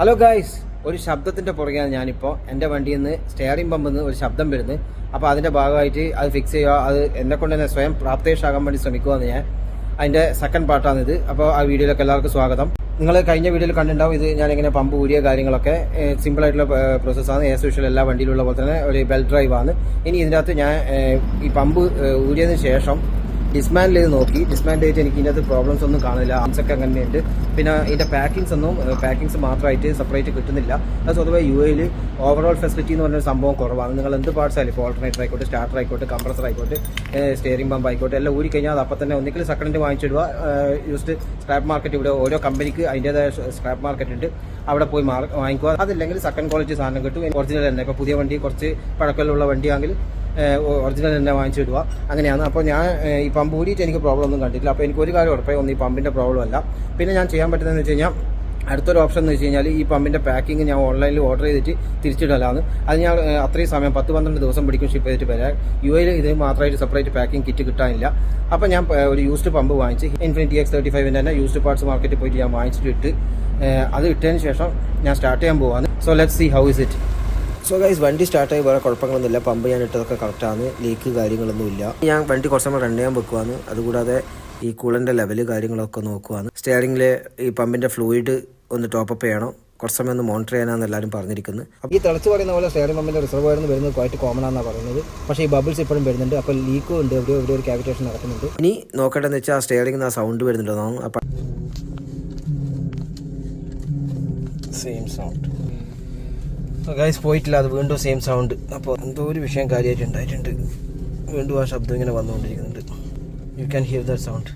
Hello guys, ഒരു ശബ്ദത്തിൻ്റെ പുറകെയാണ് ഞാനിപ്പോൾ. എൻ്റെ വണ്ടിയിൽ നിന്ന് സ്റ്റെയറിംഗ് പമ്പിൽ നിന്ന് ഒരു ശബ്ദം വരുന്നത്. അപ്പോൾ അതിൻ്റെ ഭാഗമായിട്ട് അത് ഫിക്സ് ചെയ്യുക, അത് എന്നെക്കൊണ്ട് തന്നെ സ്വയം പ്രാപ്തേഷാകാൻ വേണ്ടി ശ്രമിക്കുകയെന്ന് ഞാൻ. അതിൻ്റെ സെക്കൻഡ് പാർട്ടാണിത്. അപ്പോൾ ആ വീഡിയോയിലേക്ക് എല്ലാവർക്കും സ്വാഗതം. നിങ്ങൾ കഴിഞ്ഞ വീഡിയോയിൽ കണ്ടിട്ടുണ്ടാവും ഇത് ഞാനിങ്ങനെ പമ്പ് ഊരിയ കാര്യങ്ങളൊക്കെ. സിമ്പിളായിട്ടുള്ള പ്രോസസ്സാണ്. ആസ് യൂഷ്വൽ എല്ലാ വണ്ടിയിലുള്ള പോലെ തന്നെ ഒരു ബെൽറ്റ് ഡ്രൈവാണ്. ഇനി ഇതിനകത്ത് ഞാൻ ഈ പമ്പ് ഊരിയതിന് ശേഷം ഡിസ്മാൻഡിൽ ചെയ്ത് നോക്കി. ഡിസ്മാൻഡിൽ ചെയ്തിട്ട് എനിക്ക് ഇതിനകത്ത് പ്രോബ്ലംസ് ഒന്നും കാണുന്നില്ല. ആംസൊക്കെ അങ്ങനെയുണ്ട്. പിന്നെ ഇതിൻ്റെ പാക്കിങ്സ് മാത്രമായിട്ട് സെപ്പറേറ്റ് കിട്ടുന്നില്ല. അത് സ്വതവേ UAE ഓവറോൾ ഫെസിലിറ്റി എന്ന് പറഞ്ഞൊരു സംഭവം കുറവാണ്. നിങ്ങൾ എന്ത് പാർട്സ് ആയാലും, ഇപ്പോൾ ഓൾട്ടർനേറ്റർ ആയിക്കോട്ടെ, സ്റ്റാർട്ടർ ആയിക്കോട്ടെ, കംപ്രസർ ആയിക്കോട്ടെ, സ്റ്റെയറിംഗ് പമ്പ് ആയിക്കോട്ടെ, എല്ലാം ഊരി കഴിഞ്ഞാൽ അത് അപ്പം തന്നെ ഒന്നിക്കൽ സെക്കൻഡ് വാങ്ങിച്ചിടുക. യൂസ്ഡ് സ്ക്രാപ്പ് മാർക്കറ്റ്, ഇവിടെ ഓരോ കമ്പനിക്ക് അതിൻ്റേതായ സ്ക്രാപ്പ് മാർക്കറ്റ് ഉണ്ട്, അവിടെ പോയി വാങ്ങിക്കുക. അതില്ലെങ്കിൽ സെക്കൻഡ് ക്വാളിറ്റി സാധനം കിട്ടും. ഒറിജിനൽ തന്നെ. ഇപ്പോൾ പുതിയ വണ്ടി, കുറച്ച് പഴക്കമുള്ള വണ്ടിയാണെങ്കിൽ ഒറിജിനൽ തന്നെ വാങ്ങിച്ചിടുക. അങ്ങനെയാണ്. അപ്പോൾ ഞാൻ ഈ പമ്പ് ഊരിയിട്ട് എനിക്ക് പ്രോബ്ലം ഒന്നും കണ്ടിട്ടില്ല. അപ്പോൾ എനിക്ക് ഒരു കാര്യം ഉറപ്പായി, ഒന്നും ഈ പമ്പിൻ്റെ പ്രോബ്ലം അല്ല. പിന്നെ ഞാൻ ചെയ്യാൻ പറ്റുന്നതെന്ന് വെച്ച് കഴിഞ്ഞാൽ, അടുത്തൊരു ഓപ്ഷൻ എന്ന് വെച്ച് കഴിഞ്ഞാൽ ഈ പമ്പിൻ്റെ പാക്കിങ് ഞാൻ ഓൺലൈനിൽ ഓർഡർ ചെയ്തിട്ട് തിരിച്ചിടലാണ്. അത് ഞാൻ അത്രയും സമയം 10-12 ദിവസം പിടിക്കും ഷിപ്പ് ചെയ്തിട്ട് വരാൻ. UAE ഇത് മാത്രമായിട്ട് സെപ്പറേറ്റ് പാക്കിംഗ് കിറ്റ് കിട്ടാനില്ല. അപ്പോൾ ഞാൻ ഒരു യൂസ്ഡ് പമ്പ് വാങ്ങിച്ച് ഇൻഫിനിറ്റി X35 തന്നെ യൂസ്ഡ് പാർട്സ് മാർക്കറ്റിൽ പോയിട്ട് ഞാൻ വാങ്ങിച്ചിട്ട് അത് ഇട്ടതിന് ശേഷം ഞാൻ സ്റ്റാർട്ട് ചെയ്യാൻ പോവാണ്. So let's see how is it. So guys, വണ്ടി സ്റ്റാർട്ടായി വേറെ കുഴപ്പങ്ങളൊന്നുമില്ല. പമ്പ് ഞാൻ ഇട്ടതൊക്കെ കറക്റ്റാണ്. ലീക്ക് കാര്യങ്ങളൊന്നുമില്ല. ഞാൻ വണ്ടി കുറച്ച് സമയം റൺ ചെയ്യാൻ വെക്കുവാണ്. അതുകൂടാതെ ഈ കൂളൻ്റെ ലെവല് കാര്യങ്ങളൊക്കെ നോക്കുവാണ്. സ്റ്റിയറിംഗിൽ ഈ പമ്പിൻ്റെ ഫ്ലൂയിഡ് ഒന്ന് ടോപ്പപ്പ് ചെയ്യണം. കുറച്ച് സമയം ഒന്ന് മോണിറ്റർ ചെയ്യാനാണ് എല്ലാവരും പറഞ്ഞിരിക്കുന്നത്. അപ്പോൾ ഈ തിളച്ച് പറയുന്ന പോലെ സ്റ്റിയറിംഗ് പമ്പിൻ്റെ റിസർവോയറിൽ നിന്ന് വരുന്നത് ക്വൈറ്റ് കോമൺ ആണെന്നാണ് പറയുന്നത്. പക്ഷേ ഈ ബബിൾസ് ഇപ്പോഴും വരുന്നുണ്ട്. അപ്പോൾ ലീക്കും ഉണ്ട്, എവിടെ ഒരു കാവിറ്റേഷൻ നടക്കുന്നുണ്ട്. ഇനി നോക്കേണ്ടതെന്ന് വെച്ചാൽ ആ സ്റ്റിയറിംഗിൽ നിന്ന് ആ സൗണ്ട് വരുന്നുണ്ടോ. അപ്പോൾ സെയിം സൗണ്ട് ഗൈസ് പോയിട്ടില്ല, അത് വീണ്ടും സെയിം സൗണ്ട്. അപ്പോൾ എന്തോ ഒരു വിഷയം കാര്യമായിട്ട് ഉണ്ടായിട്ടുണ്ട്. വീണ്ടും ആ ശബ്ദം ഇങ്ങനെ വന്നുകൊണ്ടിരിക്കുന്നുണ്ട്. You can hear that sound.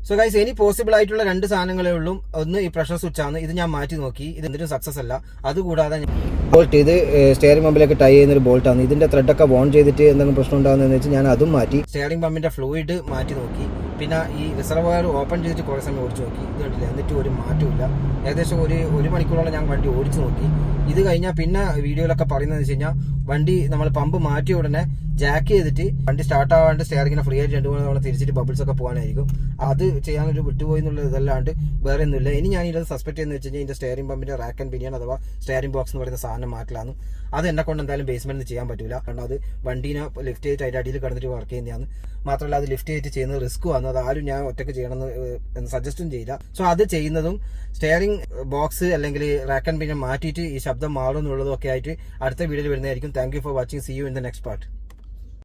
So guys, ഇനി പോസിബിൾ ആയിട്ടുള്ള 2 സാധനങ്ങളേ ഉള്ളൂ. ഒന്ന് ഈ പ്രഷർ സ്വിച്ചാണ്. ഇത് ഞാൻ മാറ്റി നോക്കി, ഇത് എന്തിനും സക്സസ് അല്ല. അതുകൂടാതെ ബോൾട്ട്, ഇത് സ്റ്റെയറിംഗ് പമ്പിലേക്ക് ടൈ ചെയ്യുന്നൊരു ബോൾട്ടാണ്. ഇതിന്റെ ത്രെഡൊക്കെ വോൺ ചെയ്തിട്ട് എന്തെങ്കിലും പ്രശ്നം ഉണ്ടാകുന്നതെന്ന് വെച്ചാൽ ഞാൻ അതും മാറ്റി. സ്റ്റെയറിംഗ് പമ്പിന്റെ ഫ്ലൂയിഡ് മാറ്റി നോക്കി. പിന്നെ ഈ റിസർവോയർ ഓപ്പൺ ചെയ്തിട്ട് കുറേ സമയം ഓടിച്ചു നോക്കി. ഇത് കണ്ടില്ല, എന്നിട്ട് ഒരു മാറ്റമില്ല. ഏകദേശം ഒരു മണിക്കൂറോളം ഞാൻ വണ്ടി ഓടിച്ചു നോക്കി. ഇത് കഴിഞ്ഞാൽ പിന്നെ വീഡിയോയിലൊക്കെ പറയുന്നതെന്ന് വെച്ച് കഴിഞ്ഞാൽ, വണ്ടി നമ്മൾ പമ്പ് മാറ്റിയ ഉടനെ ജാക്ക് ചെയ്തിട്ട് വണ്ടി സ്റ്റാർട്ട് ആവാണ്ട് സ്റ്റെയറിങ്ങിനെ ഫ്രീ ആയിട്ട് 2-3 തവണ തിരിച്ചിട്ട് ബബിൾസ് ഒക്കെ പോകാനായിരിക്കും. അത് ചെയ്യാനൊരു വിട്ടുപോയി എന്നുള്ള ഇതല്ലാണ്ട് വേറെ ഒന്നുമില്ല. ഇനി ഞാൻ ഇത് സസ്പെക്ട് ചെയ്യുന്നത് വെച്ച് കഴിഞ്ഞാൽ, ഇതിന്റെ സ്റ്റെയറിംഗ് പമ്പിന്റെ റാക്ക് ആൻഡ് പിനിയൻ അഥവാ സ്റ്റെയറിംഗ് ബോക്സ് എന്ന് പറയുന്ന സാധനം മാറ്റലാണ്. അത് എന്നെ കൊണ്ട് എന്തായാലും ബേസ്മെന്റിൽ ചെയ്യാൻ പറ്റില്ല. കാരണം അത് വണ്ടീനെ ലിഫ്റ്റ് ചെയ്തിട്ട് അതിന്റെ അടിയിൽ കിടന്നിട്ട് വർക്ക് ചെയ്യുന്നതാണ്. മാത്രമല്ല അത് ലിഫ്റ്റ് ചെയ്തിട്ട് ചെയ്യുന്നത് റിസ്ക് വന്നു. അത് ആരും ഞാൻ ഒറ്റയ്ക്ക് ചെയ്യണമെന്ന് സജസ്റ്റും ചെയ്യില്ല. സോ അത് ചെയ്യുന്നതും സ്റ്റെയറിംഗ് ബോക്സ് അല്ലെങ്കിൽ റാക്ക് ആൻഡ് പിനിയൻ മാറ്റിയിട്ട് ഈ ശബ്ദം മാറും എന്നുള്ളതും ഒക്കെ ആയിട്ട് അടുത്ത വീഡിയോയിൽ വരുന്നതായിരിക്കും. Thank you for watching. See you in the next part.